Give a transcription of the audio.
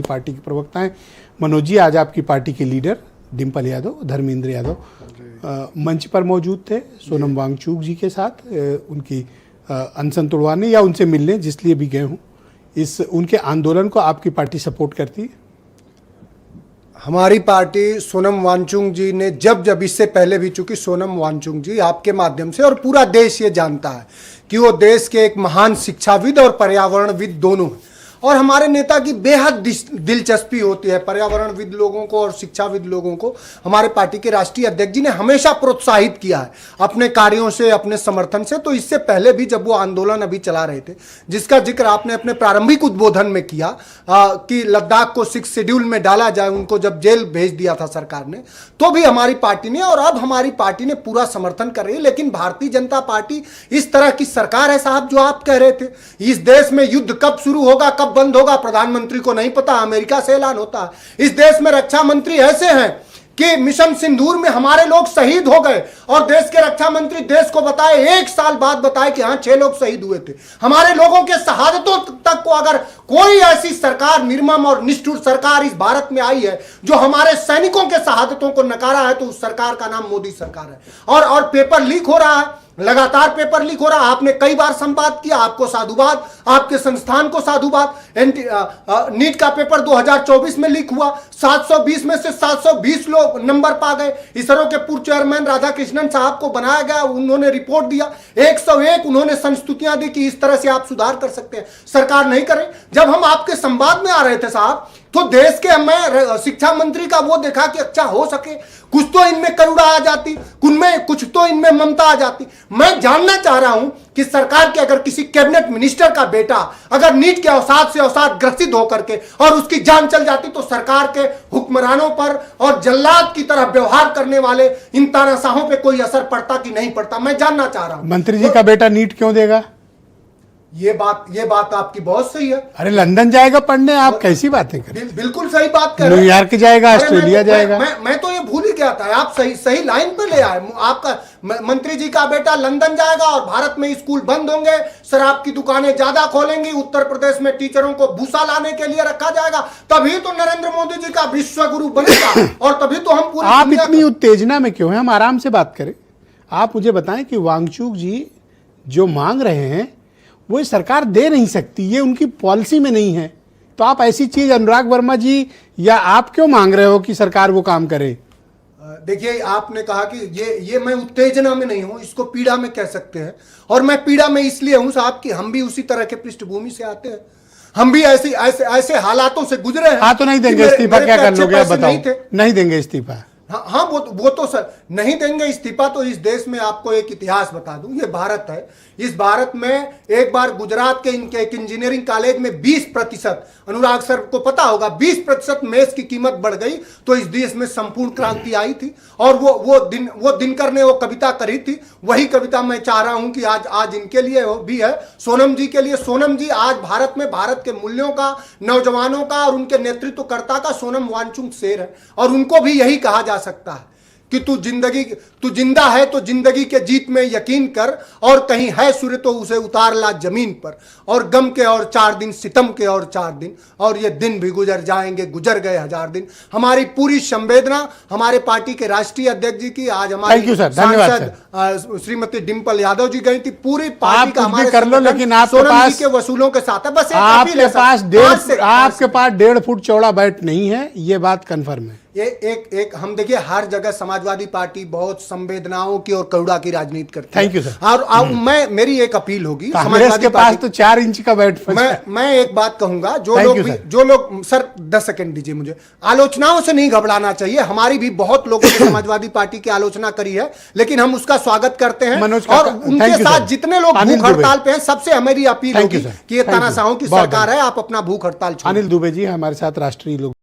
Party के प्रवक्ता हैं। मनोज जी, आज आपकी पार्टी के लीडर डिम्पल यादव, धर्मेंद्र यादव मंच पर मौजूद थे सोनम वांगचुक जी के साथ, उनकी अनशन तोड़वाने या उनसे मिलने, जिस लिए भी गए हूँ। इस उनके आंदोलन को आपकी पार्टी सपोर्ट करती है? हमारी पार्टी सोनम वांगचुक जी ने जब इससे पहले भी, चूंकि सोनम वांगचुक जी आपके माध्यम से और पूरा देश ये जानता है कि वो देश के एक महान शिक्षाविद और पर्यावरणविद दोनों हैं, और हमारे नेता की बेहद दिलचस्पी होती है पर्यावरणविद लोगों को और शिक्षाविद लोगों को। हमारे पार्टी के राष्ट्रीय अध्यक्ष जी ने हमेशा प्रोत्साहित किया है अपने कार्यों से, अपने समर्थन से। तो इससे पहले भी जब वो आंदोलन अभी चला रहे थे, जिसका जिक्र आपने अपने प्रारंभिक उद्बोधन में किया कि लद्दाख को 6 शेड्यूल में डाला जाए, उनको जब जेल भेज दिया था सरकार ने, तो भी हमारी पार्टी ने और अब हमारी पार्टी ने पूरा समर्थन कर रही है। लेकिन भारतीय जनता पार्टी इस तरह की सरकार है साहब, जो आप कह रहे थे, इस देश में युद्ध कब शुरू होगा, कब बंद होगा, प्रधानमंत्री को नहीं पता, अमेरिका से ऐलान होता है। इस देश में रक्षा मंत्री ऐसे हैं कि मिशन सिंदूर में हमारे लोग शहीद हो गए, और देश के रक्षा मंत्री देश को बताए, 1 साल बाद बताए कि हाँ 6 लोग शहीद हुए थे। हमारे लोगों के शहादतों तक को अगर कोई ऐसी सरकार, निर्मम और निष्ठुर सरकार इस भारत में आई है जो हमारे सैनिकों के शहादतों को नकारा है, तो उस सरकार का नाम मोदी सरकार है। और पेपर लीक हो रहा है, लगातार पेपर लीक हो रहा है। आपने कई बार संवाद किया, आपको साधुवाद, आपके संस्थान को साधुवाद। नीट का पेपर 2024 में लीक हुआ, 720 में से 720 लोग नंबर पा गए। इसरो के पूर्व चेयरमैन राधाकृष्णन साहब को बनाया गया, उन्होंने रिपोर्ट दिया, 101 उन्होंने संस्तुतियां दी कि इस तरह से आप सुधार कर सकते हैं, सरकार नहीं करे। जब हम आपके संवाद में आ रहे थे साहब, तो देश के मैं शिक्षा मंत्री का वो देखा कि अच्छा हो सके कुछ तो इनमें करुणा आ जाती, कुछ तो इनमें ममता आ जाती। मैं जानना चाह रहा हूं कि सरकार के अगर किसी कैबिनेट मिनिस्टर का बेटा अगर नीट के अवसाद से अवसाद ग्रसित होकर के और उसकी जान चल जाती, तो सरकार के हुक्मरानों पर और जल्लाद की तरह व्यवहार करने वाले इन तानाशाहों पे कोई असर पड़ता कि नहीं पड़ता, मैं जानना चाह रहा हूं। मंत्री जी का बेटा नीट क्यों देगा? ये बात आपकी बहुत सही है। अरे लंदन जाएगा पढ़ने, आप कैसी बातें करें? बिल्कुल सही बात कर रहे हैं। न्यूयॉर्क जाएगा, ऑस्ट्रेलिया जाएगा। मैं तो ये भूल ही गया था, आप सही लाइन पे ले आए। आपका मंत्री जी का बेटा लंदन जाएगा और भारत में स्कूल बंद होंगे, शराब की दुकानें ज्यादा खोलेंगी, उत्तर प्रदेश में टीचरों को भूसा लाने के लिए रखा जाएगा, तभी तो नरेंद्र मोदी जी का विश्व गुरु बनेगा, और तभी तो हम पूरी। आप इतनी उत्तेजना में क्यों हैं? हम आराम से बात करें। आप मुझे बताएं कि वांगचुक जी जो मांग रहे हैं वो सरकार दे नहीं सकती, ये उनकी पॉलिसी में नहीं है। तो आप ऐसी चीज अनुराग वर्मा जी या आप क्यों मांग रहे हो कि सरकार वो काम करे? देखिए, आपने कहा कि ये मैं उत्तेजना में नहीं हूं, इसको पीड़ा में कह सकते हैं। और मैं पीड़ा में इसलिए हूं साहब कि हम भी उसी तरह के पृष्ठभूमि से आते हैं, हम भी ऐसे हालातों से गुजरे हैं। हाँ, तो नहीं देंगे इस्तीफा, क्या कर लोगे आप बताओ? नहीं देंगे इस्तीफा? हाँ, वो तो सर नहीं देंगे इस्तीफा। तो इस देश में आपको एक इतिहास बता दूं, ये भारत है, इस भारत में एक बार गुजरात के इनके एक इंजीनियरिंग कॉलेज में 20%, अनुराग सर को पता होगा, 20% मेस की कीमत बढ़ गई, तो इस देश में संपूर्ण क्रांति आई थी। और वो दिनकर ने वो कविता करी थी, वही कविता मैं चाह रहा हूं कि आज इनके लिए भी है, सोनम जी के लिए। सोनम जी आज भारत में भारत के मूल्यों का, नौजवानों का और उनके नेतृत्वकर्ता का सोनम वांगचुक शेर है, और उनको भी यही कहा जा सकता है कि तू जिंदा है तो जिंदगी के जीत में यकीन कर, और कहीं है सूर्य तो उसे उतार ला जमीन पर, और गम के और 4 दिन, सितम के और 4 दिन, और ये दिन भी गुजर जाएंगे, गुजर गए 1000 दिन। हमारी पूरी संवेदना हमारे पार्टी के राष्ट्रीय अध्यक्ष जी की, आज हमारी सांसद श्रीमती डिम्पल यादव जी गई थी, पूरी पार्टी का हमारे कर लो, लेकिन आपके पास के वसूलों के साथ है। बस आपके पास 1.5 फुट चौड़ा बैट नहीं है, ये बात कन्फर्म है। एक हम देखिए, हर जगह समाजवादी पार्टी बहुत संवेदनाओं की और करुणा की राजनीति करती है। Thank you sir. और मेरी एक अपील होगी, कांग्रेस के पास तो 4 इंच का बैट। मैं एक बात कहूंगा, जो लोग सर 10 सेकंड दीजिए मुझे, आलोचनाओं से नहीं घबराना चाहिए। हमारी भी बहुत लोगों ने समाजवादी पार्टी की आलोचना करी है, लेकिन हम उसका स्वागत करते हैं। और उनके साथ जितने लोग भूख हड़ताल पे हैं, सबसे हमारी अपील होगी कि ये तानाशाहों की सरकार है, आप अपना भूख हड़ताल छोड़िए। अनिल दुबे जी हमारे साथ राष्ट्रीय लोग